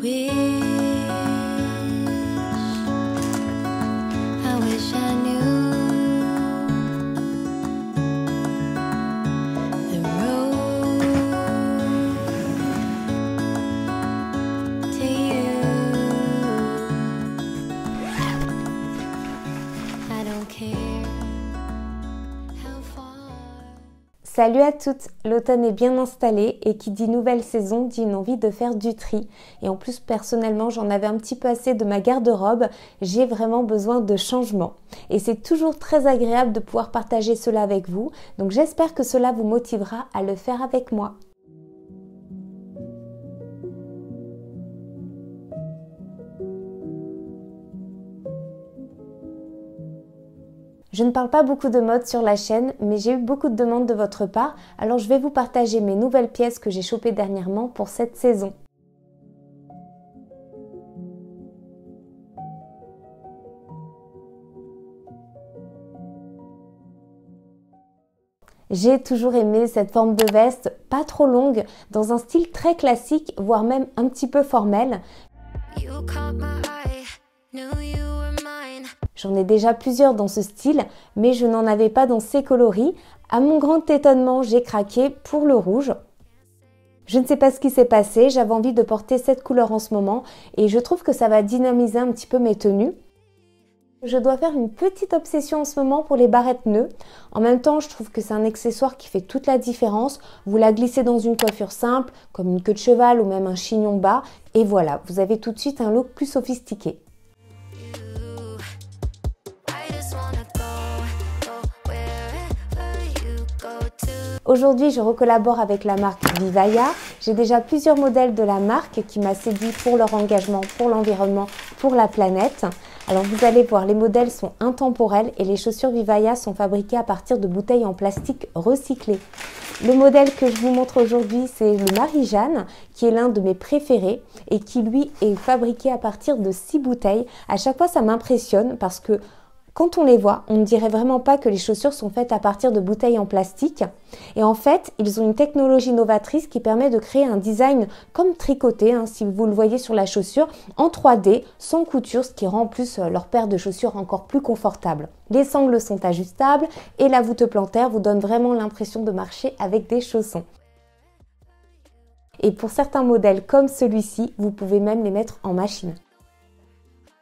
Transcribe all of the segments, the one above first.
I wish I knew the road to you. I don't care how far. Salut à toutes, l'automne est bien installé et qui dit nouvelle saison dit une envie de faire du tri. Et en plus personnellement j'en avais un petit peu assez de ma garde-robe, j'ai vraiment besoin de changement. Et c'est toujours très agréable de pouvoir partager cela avec vous, donc j'espère que cela vous motivera à le faire avec moi. Je ne parle pas beaucoup de mode sur la chaîne, mais j'ai eu beaucoup de demandes de votre part, alors je vais vous partager mes nouvelles pièces que j'ai chopées dernièrement pour cette saison. J'ai toujours aimé cette forme de veste, pas trop longue, dans un style très classique, voire même un petit peu formel. J'en ai déjà plusieurs dans ce style, mais je n'en avais pas dans ces coloris. À mon grand étonnement, j'ai craqué pour le rouge. Je ne sais pas ce qui s'est passé, j'avais envie de porter cette couleur en ce moment et je trouve que ça va dynamiser un petit peu mes tenues. Je dois faire une petite obsession en ce moment pour les barrettes nœuds. En même temps, je trouve que c'est un accessoire qui fait toute la différence. Vous la glissez dans une coiffure simple, comme une queue de cheval ou même un chignon bas. Et voilà, vous avez tout de suite un look plus sophistiqué. Aujourd'hui, je recollabore avec la marque Vivaya. J'ai déjà plusieurs modèles de la marque qui m'a séduit pour leur engagement, pour l'environnement, pour la planète. Alors vous allez voir, les modèles sont intemporels et les chaussures Vivaya sont fabriquées à partir de bouteilles en plastique recyclées. Le modèle que je vous montre aujourd'hui, c'est le Marie-Jeanne, qui est l'un de mes préférés et qui lui est fabriqué à partir de 6 bouteilles. À chaque fois, ça m'impressionne parce que quand on les voit, on ne dirait vraiment pas que les chaussures sont faites à partir de bouteilles en plastique. Et en fait, ils ont une technologie novatrice qui permet de créer un design comme tricoté, si vous le voyez sur la chaussure, en 3D, sans couture, ce qui rend en plus leur paire de chaussures encore plus confortable. Les sangles sont ajustables et la voûte plantaire vous donne vraiment l'impression de marcher avec des chaussons. Et pour certains modèles comme celui-ci, vous pouvez même les mettre en machine.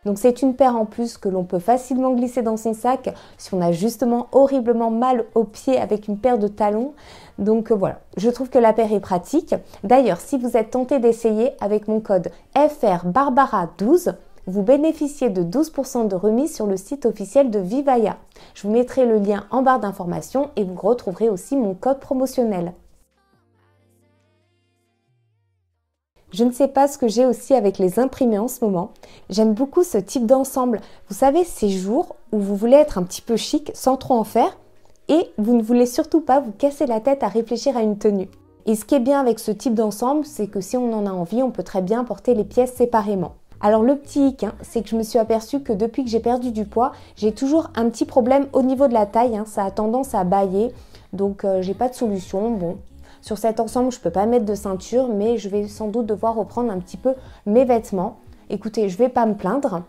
Donc c'est une paire en plus que l'on peut facilement glisser dans son sac si on a justement horriblement mal aux pieds avec une paire de talons. Donc voilà, je trouve que la paire est pratique. D'ailleurs, si vous êtes tenté d'essayer avec mon code FRBarbara12, vous bénéficiez de 12% de remise sur le site officiel de Vivaya. Je vous mettrai le lien en barre d'informations et vous retrouverez aussi mon code promotionnel. Je ne sais pas ce que j'ai aussi avec les imprimés en ce moment. J'aime beaucoup ce type d'ensemble. Vous savez, ces jours où vous voulez être un petit peu chic sans trop en faire et vous ne voulez surtout pas vous casser la tête à réfléchir à une tenue. Et ce qui est bien avec ce type d'ensemble, c'est que si on en a envie, on peut très bien porter les pièces séparément. Alors le petit hic, c'est que je me suis aperçue que depuis que j'ai perdu du poids, j'ai toujours un petit problème au niveau de la taille. Ça a tendance à bâiller, donc j'ai pas de solution. Bon. Sur cet ensemble, je ne peux pas mettre de ceinture, mais je vais sans doute devoir reprendre un petit peu mes vêtements. Écoutez, je ne vais pas me plaindre.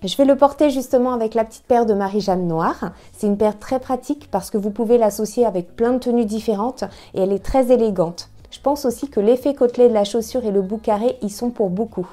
Je vais le porter justement avec la petite paire de Marie-Jeanne noire. C'est une paire très pratique parce que vous pouvez l'associer avec plein de tenues différentes et elle est très élégante. Je pense aussi que l'effet côtelé de la chaussure et le bout carré y sont pour beaucoup.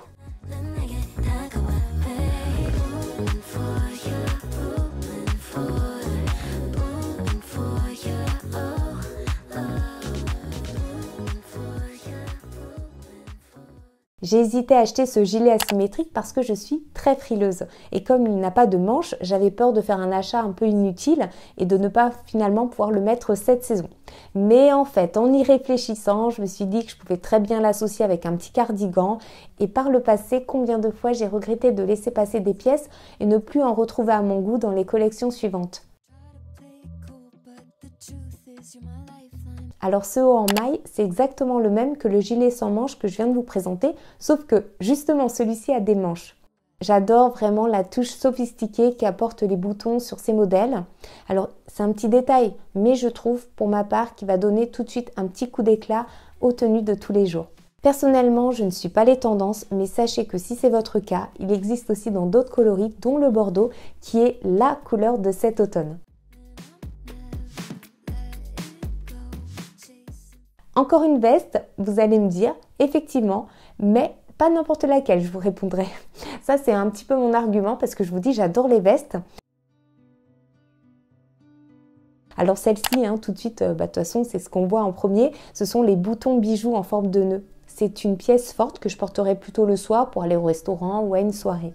J'ai hésité à acheter ce gilet asymétrique parce que je suis très frileuse. Et comme il n'a pas de manches, j'avais peur de faire un achat un peu inutile et de ne pas finalement pouvoir le mettre cette saison. Mais en fait, en y réfléchissant, je me suis dit que je pouvais très bien l'associer avec un petit cardigan. Et par le passé, combien de fois j'ai regretté de laisser passer des pièces et ne plus en retrouver à mon goût dans les collections suivantes. Alors ce haut en maille, c'est exactement le même que le gilet sans manches que je viens de vous présenter, sauf que justement celui-ci a des manches. J'adore vraiment la touche sophistiquée qu'apportent les boutons sur ces modèles. Alors c'est un petit détail, mais je trouve pour ma part qu'il va donner tout de suite un petit coup d'éclat aux tenues de tous les jours. Personnellement, je ne suis pas les tendances, mais sachez que si c'est votre cas, il existe aussi dans d'autres coloris, dont le bordeaux, qui est la couleur de cet automne. Encore une veste, vous allez me dire, effectivement, mais pas n'importe laquelle, je vous répondrai. Ça, c'est un petit peu mon argument parce que je vous dis, j'adore les vestes. Alors celle-ci, tout de suite, de toute façon, c'est ce qu'on voit en premier, ce sont les boutons bijoux en forme de nœud. C'est une pièce forte que je porterai plutôt le soir pour aller au restaurant ou à une soirée.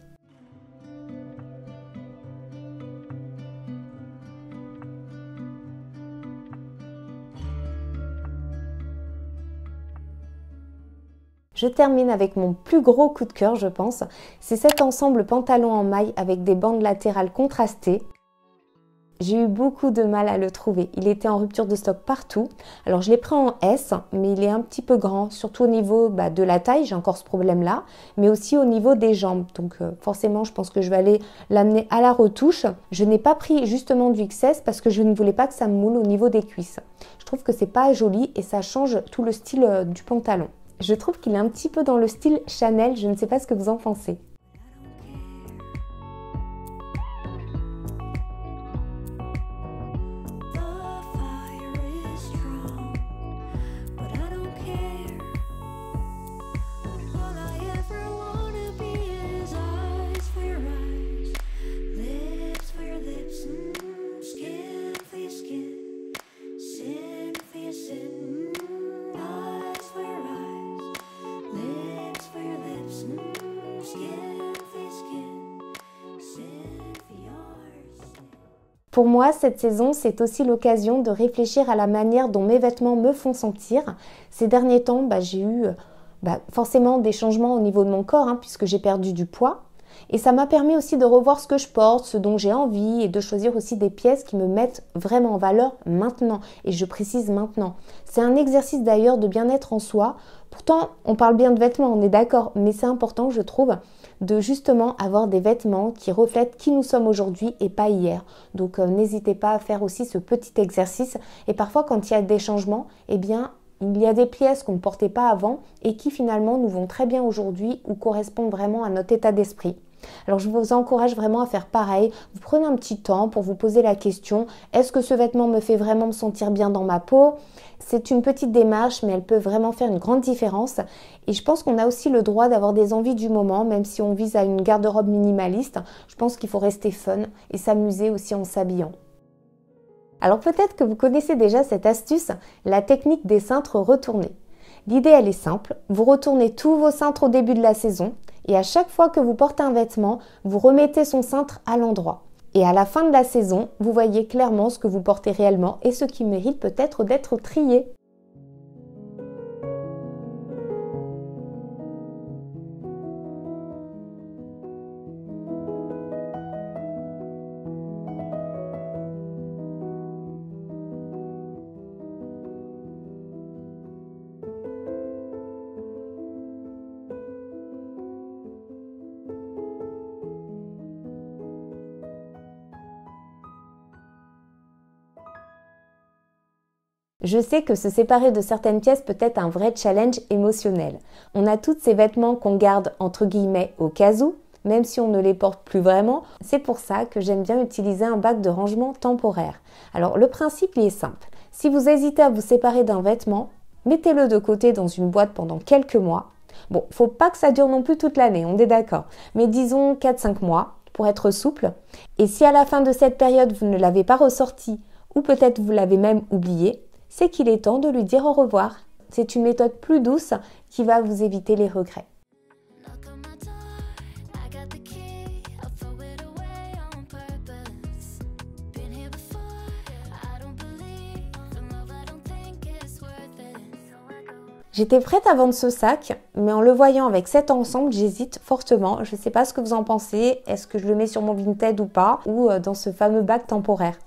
Je termine avec mon plus gros coup de cœur, je pense. C'est cet ensemble pantalon en maille avec des bandes latérales contrastées. J'ai eu beaucoup de mal à le trouver. Il était en rupture de stock partout. Alors je l'ai pris en S, mais il est un petit peu grand, surtout au niveau de la taille, j'ai encore ce problème-là, mais aussi au niveau des jambes. Donc forcément, je pense que je vais aller l'amener à la retouche. Je n'ai pas pris justement du XS parce que je ne voulais pas que ça me moule au niveau des cuisses. Je trouve que c'est pas joli et ça change tout le style du pantalon. Je trouve qu'il est un petit peu dans le style Chanel, je ne sais pas ce que vous en pensez. Pour moi, cette saison, c'est aussi l'occasion de réfléchir à la manière dont mes vêtements me font sentir. Ces derniers temps, j'ai eu forcément des changements au niveau de mon corps, puisque j'ai perdu du poids. Et ça m'a permis aussi de revoir ce que je porte, ce dont j'ai envie, et de choisir aussi des pièces qui me mettent vraiment en valeur maintenant. Et je précise maintenant. C'est un exercice d'ailleurs de bien-être en soi. Pourtant, on parle bien de vêtements, on est d'accord, mais c'est important, je trouve, de justement avoir des vêtements qui reflètent qui nous sommes aujourd'hui et pas hier. Donc n'hésitez pas à faire aussi ce petit exercice. Et parfois, quand il y a des changements, il y a des pièces qu'on ne portait pas avant et qui finalement nous vont très bien aujourd'hui ou correspondent vraiment à notre état d'esprit. Alors je vous encourage vraiment à faire pareil. Vous prenez un petit temps pour vous poser la question, est-ce que ce vêtement me fait vraiment me sentir bien dans ma peau ? C'est une petite démarche, mais elle peut vraiment faire une grande différence. Et je pense qu'on a aussi le droit d'avoir des envies du moment, même si on vise à une garde-robe minimaliste. Je pense qu'il faut rester fun et s'amuser aussi en s'habillant. Alors peut-être que vous connaissez déjà cette astuce, la technique des cintres retournés. L'idée, elle est simple. Vous retournez tous vos cintres au début de la saison et à chaque fois que vous portez un vêtement, vous remettez son cintre à l'endroit. Et à la fin de la saison, vous voyez clairement ce que vous portez réellement et ce qui mérite peut-être d'être trié. Je sais que se séparer de certaines pièces peut être un vrai challenge émotionnel. On a tous ces vêtements qu'on garde entre guillemets au cas où, même si on ne les porte plus vraiment. C'est pour ça que j'aime bien utiliser un bac de rangement temporaire. Alors le principe il est simple. Si vous hésitez à vous séparer d'un vêtement, mettez-le de côté dans une boîte pendant quelques mois. Bon, faut pas que ça dure non plus toute l'année, on est d'accord. Mais disons 4-5 mois pour être souple. Et si à la fin de cette période vous ne l'avez pas ressorti, ou peut-être vous l'avez même oublié, c'est qu'il est temps de lui dire au revoir. C'est une méthode plus douce qui va vous éviter les regrets. J'étais prête à vendre ce sac, mais en le voyant avec cet ensemble, j'hésite fortement. Je ne sais pas ce que vous en pensez. Est-ce que je le mets sur mon Vinted ou pas, ou dans ce fameux bac temporaire?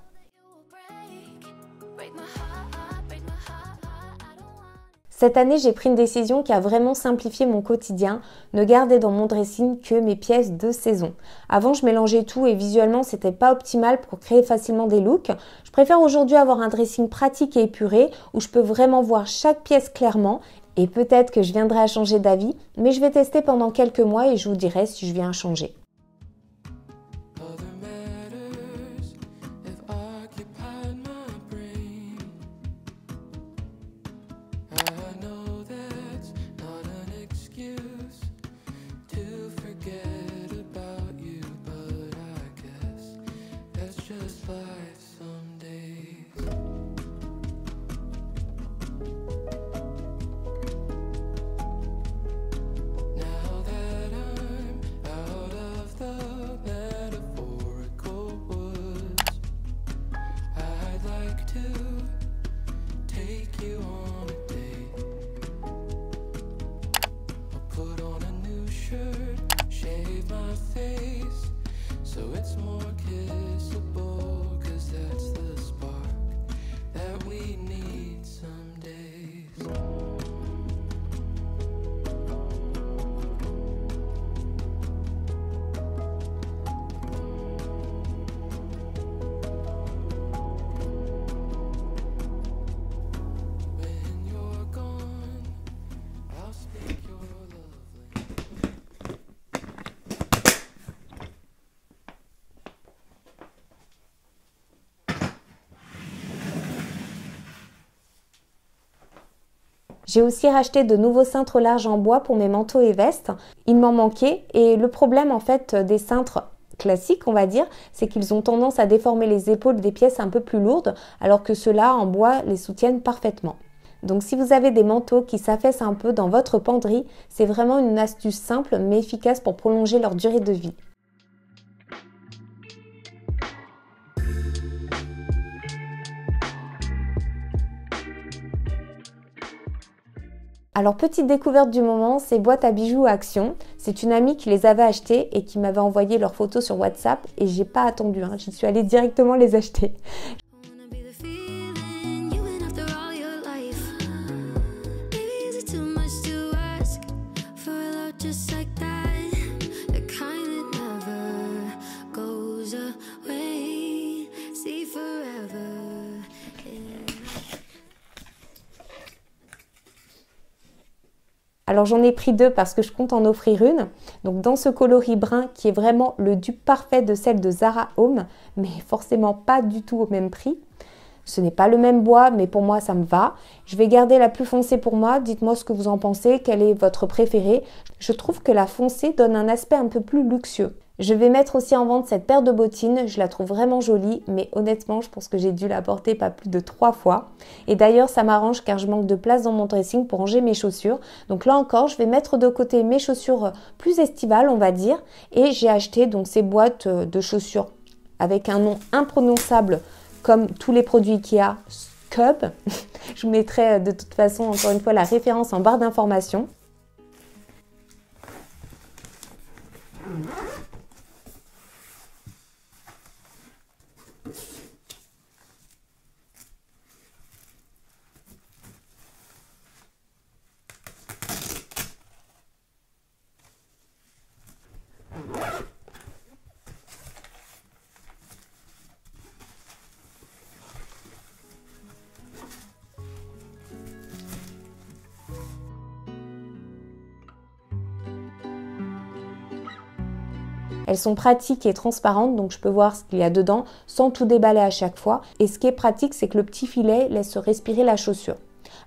Cette année, j'ai pris une décision qui a vraiment simplifié mon quotidien, ne garder dans mon dressing que mes pièces de saison. Avant, je mélangeais tout et visuellement, c'était pas optimal pour créer facilement des looks. Je préfère aujourd'hui avoir un dressing pratique et épuré où je peux vraiment voir chaque pièce clairement. Et peut-être que je viendrai à changer d'avis, mais je vais tester pendant quelques mois et je vous dirai si je viens à changer. J'ai aussi racheté de nouveaux cintres larges en bois pour mes manteaux et vestes. Il m'en manquait et le problème en fait des cintres classiques, on va dire, c'est qu'ils ont tendance à déformer les épaules des pièces un peu plus lourdes, alors que ceux-là en bois les soutiennent parfaitement. Donc si vous avez des manteaux qui s'affaissent un peu dans votre penderie, c'est vraiment une astuce simple mais efficace pour prolonger leur durée de vie. Alors petite découverte du moment, ces boîtes à bijoux Action. C'est une amie qui les avait achetées et qui m'avait envoyé leurs photos sur WhatsApp et j'ai pas attendu, j'y suis allée directement les acheter. Alors j'en ai pris deux parce que je compte en offrir une. Donc dans ce coloris brun qui est vraiment le dupe parfait de celle de Zara Home, mais forcément pas du tout au même prix. Ce n'est pas le même bois, mais pour moi ça me va. Je vais garder la plus foncée pour moi. Dites-moi ce que vous en pensez, quelle est votre préférée. Je trouve que la foncée donne un aspect un peu plus luxueux. Je vais mettre aussi en vente cette paire de bottines, je la trouve vraiment jolie, mais honnêtement, je pense que j'ai dû la porter pas plus de 3 fois. Et d'ailleurs, ça m'arrange car je manque de place dans mon dressing pour ranger mes chaussures. Donc là encore, je vais mettre de côté mes chaussures plus estivales, on va dire. Et j'ai acheté donc ces boîtes de chaussures avec un nom imprononçable comme tous les produits Ikea, Cub. Je vous mettrai de toute façon, encore une fois, la référence en barre d'information. Elles sont pratiques et transparentes, donc je peux voir ce qu'il y a dedans sans tout déballer à chaque fois. Et ce qui est pratique, c'est que le petit filet laisse respirer la chaussure.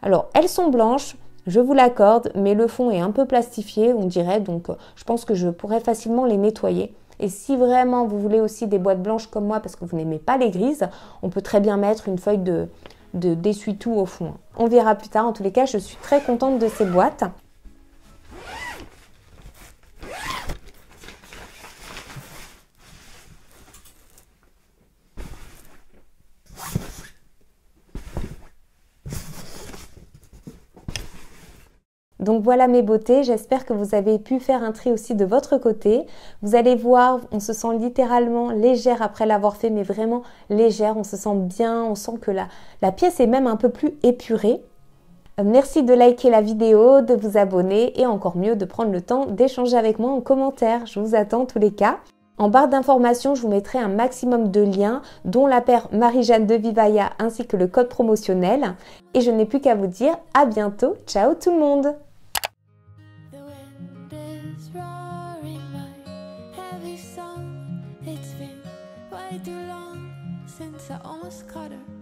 Alors, elles sont blanches, je vous l'accorde, mais le fond est un peu plastifié, on dirait, donc je pense que je pourrais facilement les nettoyer. Et si vraiment vous voulez aussi des boîtes blanches comme moi, parce que vous n'aimez pas les grises, on peut très bien mettre une feuille d'essuie-tout au fond. On verra plus tard, en tous les cas, je suis très contente de ces boîtes. Donc voilà mes beautés, j'espère que vous avez pu faire un tri aussi de votre côté. Vous allez voir, on se sent littéralement légère après l'avoir fait, mais vraiment légère, on se sent bien, on sent que la pièce est même un peu plus épurée. Merci de liker la vidéo, de vous abonner et encore mieux de prendre le temps d'échanger avec moi en commentaire. Je vous attends en tous les cas. En barre d'informations, je vous mettrai un maximum de liens, dont la paire Marie-Jeanne de Vivaia ainsi que le code promotionnel. Et je n'ai plus qu'à vous dire à bientôt. Ciao tout le monde! The wind is roaring my heavy song. It's been way too long since I almost caught her.